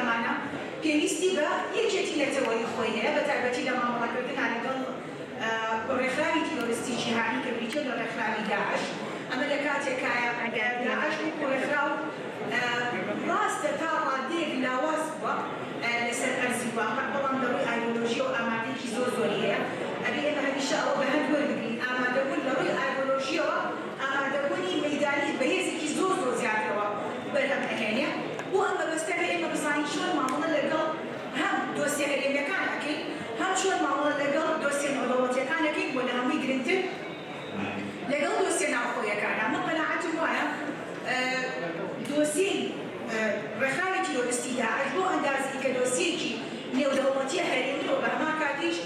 ئەمانە پێویستی بە یەکێتی نەتەوەی خۆی هەیە بە تایبەتی لە مامەڵەکردنان لەگەڵ ڕێکخراوی تیرۆریستی جیهانی کە بریتە لە ڕێکخراوی داعش ئەمە لە کاتێکایە داعش و ڕێکخراو ڕاستە تا ڕادەیەک لاواز بووە لەسەر ئەرزی واقع بەڵام لەڕووی ئایدۆلۆژی و ئامادەیەکی زۆری هەیە ئەبێ ئێمە هەمیشە ئەوە بە هەند وەربگرین ئامادەبوون لەڕووی ئایدۆلۆژیەوە ئامادەبوونی مەیدانی بەهێزێکی زۆر زیاترەوە بەرهەم ئەهێنێ بۆ ئەم بەبەستە بێ ئێمە بزانین چۆن مامەڵە لەگەڵ هەم دۆسیە هەرێمیەکان ئەکەین هەم چۆن مامەڵە لەگەڵ دۆسیە نەوڵەتیەکان ئەکەین بۆ لە هەمووی گرنگتر لەگەڵ دۆسیە ناوخۆیەکان ئەمە قەناعەتم وایە دۆسیەی ڕێکخراوی تیرۆریستی داعش بۆ ئەندازی کە دۆسیەکی نێودەوڵەتیە هەرێمیەوە بە هەمان کاتیش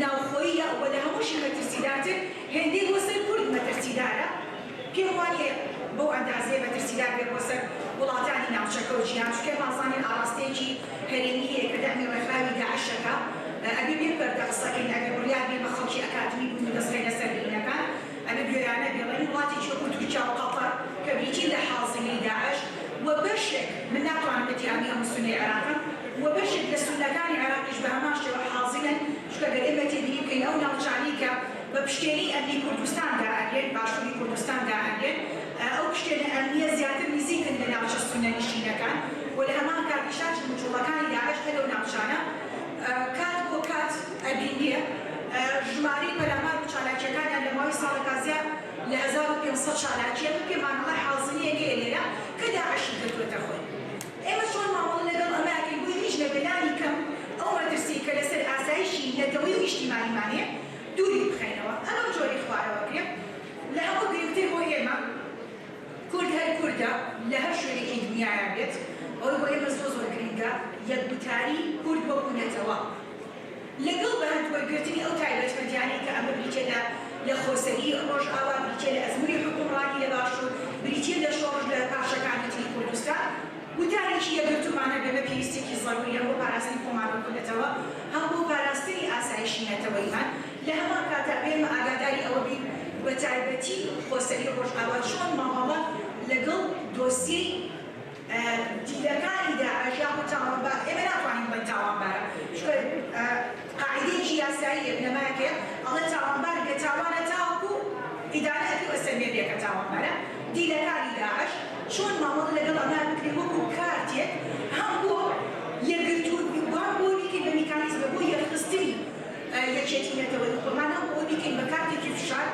ناوخۆییە و لە هەمووشی مەترسیدارتر هێندەی بۆ سەر کورد مەترسیدارە پێم وایە بۆ ئەندازەیە مەترسیدار بێت بۆ سەر وڵاتانی ناوچەکە و جیهان چونکە مازانین ئاراستەیەکی هەرێمی هەیە کە دەمی ڕێکخراوی داعشەکە ئەبێ بێ بەردە قسەکەین ئەگەر بڕیار بێ بە خەڵکی ئەکادمی بوون دەستڕێنە سەر بینەکان ئەبێ گوێرانە بێڵێن وڵاتێکی وەکو تورکیا و قەتەر کە بریتی لە حاڵزینەی داعش و بەشێک من ناتوانم بەتیامی هەموو سونەی عێراقن و بەشێک لە سونەکانی عێراقیش بە هەمان شێوە حاڵزینن چونکە گەر ئێمە تێبینی بکەین ئەو ناوچانی کە بە پشتێنی ئەمنی کوردستاندا ئەگەن باشووری کوردستاندا ئەگەن ئەو پشتێنە ئەمنیە زیاتر نزیکن لە ناوچە سونەنشینەکان و لە هەمان کاتیشان مجوڵەکانی داعش هەر لەو ناوچانە کات بۆ کات ئەبینیە ژمارەی پەلامار و چالاکیەکانیان لە ماوەی ساڵێکا زیاد لە 1500 چالاکیە پێمانەڵای حاڵزینەیەکە لێرە کە داعشی کردووەتە خۆی ئێمە چۆن ماوەڵ لەگەڵ ئەماکەین بۆی هیچ لە بەلانی کەم ئەو مەترسی کە لەسەر ئاسایشی نەتەوەی و ئیجتیماعیمانەیە دووری بخەینەوە ئەمە جۆری خوارەوە کرێ لە هەموو گرنگتر بۆ ئێمە کورد هەر کوردە لە هەر شوێنێکی دنیایە بێت ئەوەی بۆ ئێمە زۆر گرنگە یەکگوتاری کورد بەبوونەتەوە لەگەڵ بەهەندوەرگرتنی ئەو تایبەتمەندیانەی کە ئەمە بریتێ لە خۆسەری ڕۆژئاوا بریتێ لە ئەزمووری حکومڕانی لە باشوور بریتێ لە شۆڕش لە پاشەکانی تری کوردستان وتارێکی یەکگرتومانە بێمە پێویستێکی زەڕوریە بۆ پاراستنی خۆمان بکونێتەوە هەم بۆ پاراستنی ئاسایشی نەتەوەیمان لە هەمان کاتە بێمە ئاگاداری ئەوە بین بە تایبەتی خۆسەری ڕۆژئاوا چۆن ماوەڵە لەگەڵ دۆسیەی دیلەکانی داعش یاخود تاوانبار ئێمە ناتوانین بڵێن تاوانبارە چونکە قاعیدەیەکی یاساییە بنەمایەکەیە ئەڵێ تاوانبار بێتاوانە تاوەکو ئیدارەتی ئەسەرمێریەکە تاوانبارە دیلەکانی داعش چۆن ماوەڵ لەگەڵ ئەمان بکرێ وەکو کارتێک هەم بۆ یەکگرتووان بۆ بیکەین بە میکانیزمە بۆ یەخستنی یەکێتی نەتەوەی خۆمان هەم بۆ بیکەین بە کارتێکی فشار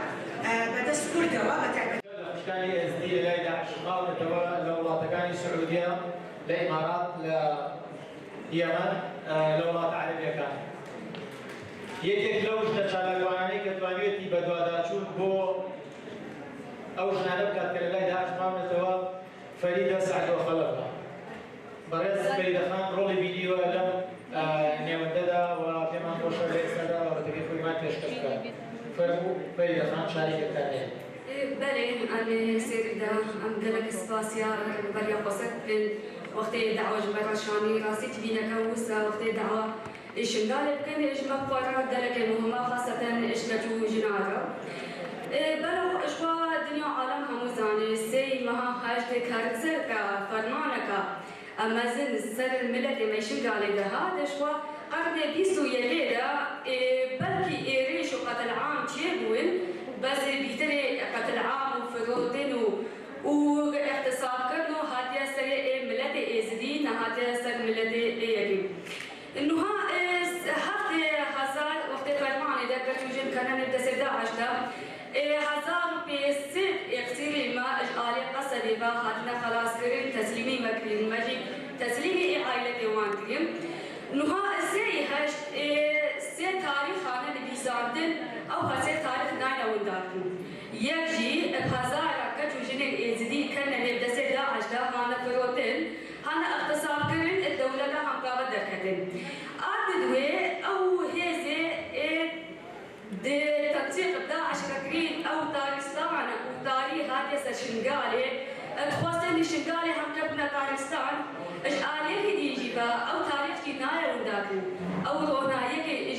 بەدەست کوردەوە بە تایبەت شكاني SD لای داعش قاومتەوە لە وڵاتەکانی سعودیە لە ئیمارات لە یەمەن لە وڵاتە عەرەبیەکان یەکێک لەو ژنە چالاکوانانەی کە توانوێتی بە دواداچوون بۆ ئەو ژنانە بکات کە لە لای داعش قاومتەوە فەریدە سەعدۆ خەلەفە بەڕێز فەریدە خان ڕۆڵی بینیوە لەم نێوەندەدا و پێمان خۆشە لە ئێستادا بابەتەکەی خۆیمان پێشکەش بکات فەرموو فەریدە خان شاریکتان هەیە بله أنا سيردا أم قلك سباسيا بريا قصد من وقت دعوة جبرة شاني راسي تبينا كوسا وقت دعوة إيش قال بكن إيش مقبرة قلك المهمة خاصة إيش لجو جنارة بلو إشوا دنيا عالم هموزاني سي مها هاشت كارزر كفرمانك أما زين سر الملة ما إيش قال ده هذا إشوا قرن بيسو يليدا بلكي إيريش وقتل عام تيبوين بس بيتري قتل عام وفرودين واغتصاب كرنو هاتيا سر ملة إزدين هاتيا سر ملة إيرين إنه هفت هزار وقت فرمان إذا كتوجن كان نبدأ سدا عشرة هزار بيسد يقصير ما أجعال قصد با هاتنا خلاص كريم تسليمي مكرين مجي تسليمي عائلة وان كريم إنه زي هش سه تاريخ أنا نبيزاندن أو هسه تاريخ ناينا وندارن يجي بهزار كتوجن الإزدي كنا نبدأ سدا عشرة هانا فروتين هانا اغتصاب كرين الدولة لهم قابل دركتين أردوه أو هذه تنسيق داعش كرين أو تاريخستان وتاريخ هذه سشنغالي تخوصن شنغالي هم جبنا تاريخستان إيش آلية ديجيبا أو تاريخ جناية ونداكن أو روناهي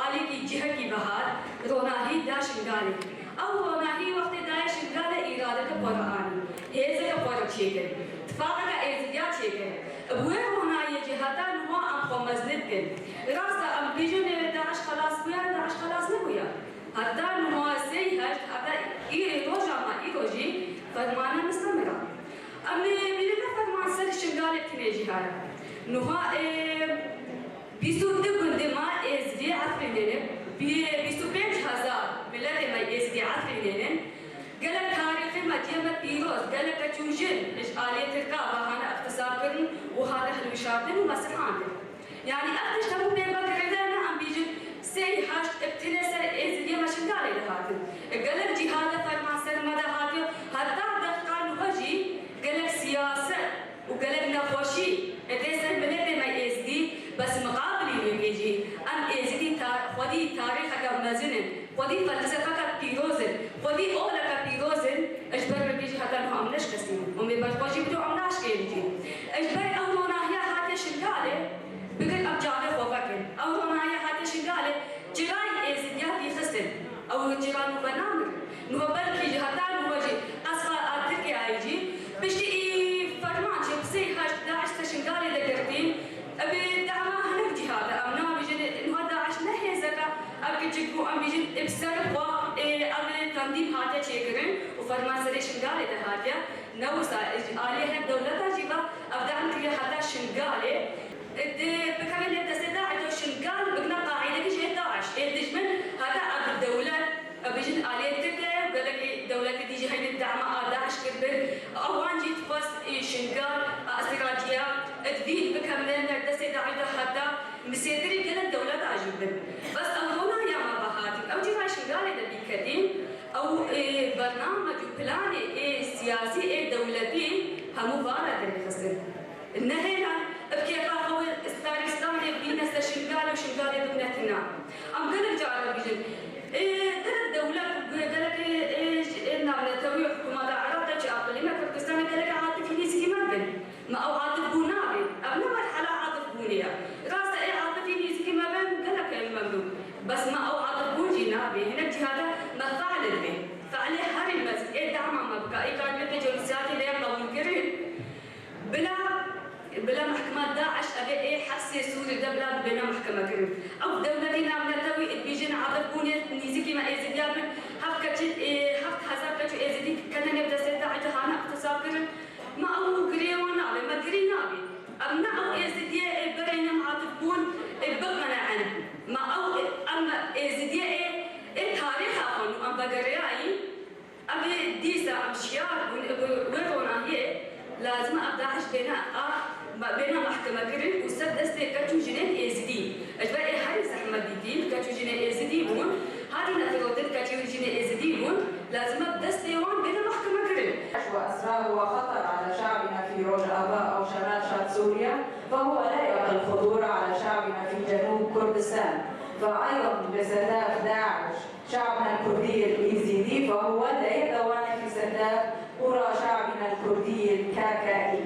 آلية جهة بهار روناهي دا شنغالي أو روناهي وقت دا شنغالي إرادة قرآن هذا قرآن شيء اتفاقا إزدياد شيء بوين روناهي جهة مزنتكن راسا ام بيجن داعش خلاص ويا داعش خلاص نبويا حتى انه سيهش حتى ايري روجا ما ايروجي فرمانه مستمره ام بيجن فرمان سر شنغال تنيجي هاي نوها بيسود قدما ازدي عفرينين بيسود 5000 بلاد ما ازدي عفرينين قالك تاريخي مدينة بيروز قالك توجد آلية الرقابة أنا اختصار كرن وهذا الوشاطن ومسرعان يعني أفتش تمو بيبقى كردانا عم بيجي سيحاش ابتنسة إزدي ما شنقالي لهاتن قالك جهادة فرمان سر مدى هاتيو حتى دقان وهجي قالك سياسة وقالك نخوشي اتسر بلد ما إزدي بس مقابلي يجي أن إزدي خودي تاريخك مزنن خودي فلسفك بيروزن خودي أولك بيروزن اجبر بيجي حتى انه عم نشكسين ومي بتواجي بدو عم ناشكينتي اجبر او ناهيا هاتي شنقالي بقل اب جابي خوفكن او ناهيا هاتي شنقالي جيران ازدياتي خسن او جيران بنامر نو بلكي حتى انه وجي اصفى اتركي ايجي بشتي فرمان شبسي هاش داعش تشنقالي لقرتين ابي دعما هنك جهاد امنا بيجن انه داعش نهي زكا ابي جيكو ام بيجن ابسر و ابي تنظيم هاتي شيكرن وفرمان سري شنقالي ده هاتيا نوسا آلية الدولة جيبا أبدأ عنك حتى شنقالي بكمل التسدى عدو شنقال بقنا قاعدة كي شيء داعش الدجمن هذا أب الدولة بيجن آلية تكلي وقالك دولة تيجي هاي الدعم داعش كربل أوان جيت بس شنقال استراتيجية تبين بكمل التسدى عدو حتى مسيطري كلا الدولة عجبن بس أولا يا ما بهاتي أو جيبا شنقالي ده بيكدين أو برنامج وبلان سياسي دولتي هم مبارد الخسر النهينا بكيف هو استارستاني بينا شنقال وشنقال بنتنا أم قلب جعل بيجن قلب دولة قلب نعمل حكومة عرب تجي أقل ما كردستان قلب عاطفي نيسكي مبن ما أو عاطف بونابي أبنا مرحلة عاطف بونية راسا عاطفي نيسكي مبن قلب الممنوع بس ما أو عاطف بونجي نابي هنا جهاده ما فعل البين فعليه هاري المسك دعم ما بقى كان بيجي جلساتي ده قبول كريم بلا محكمة داعش أبي حبس سوري ده بلا محكمة كريم أو دولتنا من التوي بيجين عبر بوني نيزكي ما إزدي من حفكة حسب كتو إزدي كنا نبدأ سيدا عجهانا اقتصاد كريم ما أو كريوانا ما كرينابي أبنا أو إزدي برينا معاطفون بقنا عنه ما أو أما إزدي تاريخ أخوان أم بقرياي أبي ديسا أمشيار ويرونا هي لازم أبدأش بين محكمة كريم وسدس كاتو جنين إزدي أجبر هاي زحمة ديتين كاتو جنين إزدي بون هذه نتروتد كاتو جنين إزدي بون لازم أبدأ ديوان بين محكمة كريم وأسرار وخطر على شعبنا في روجافا أو شمال شرق سوريا فهو لا يقل الخطورة على شعبنا في جنوب كردستان فأيضا بستهداف داعش شعبنا الكردي الإيزيدي فهو لا يتوانى في استهداف قرى شعبنا الكردي الكاكائي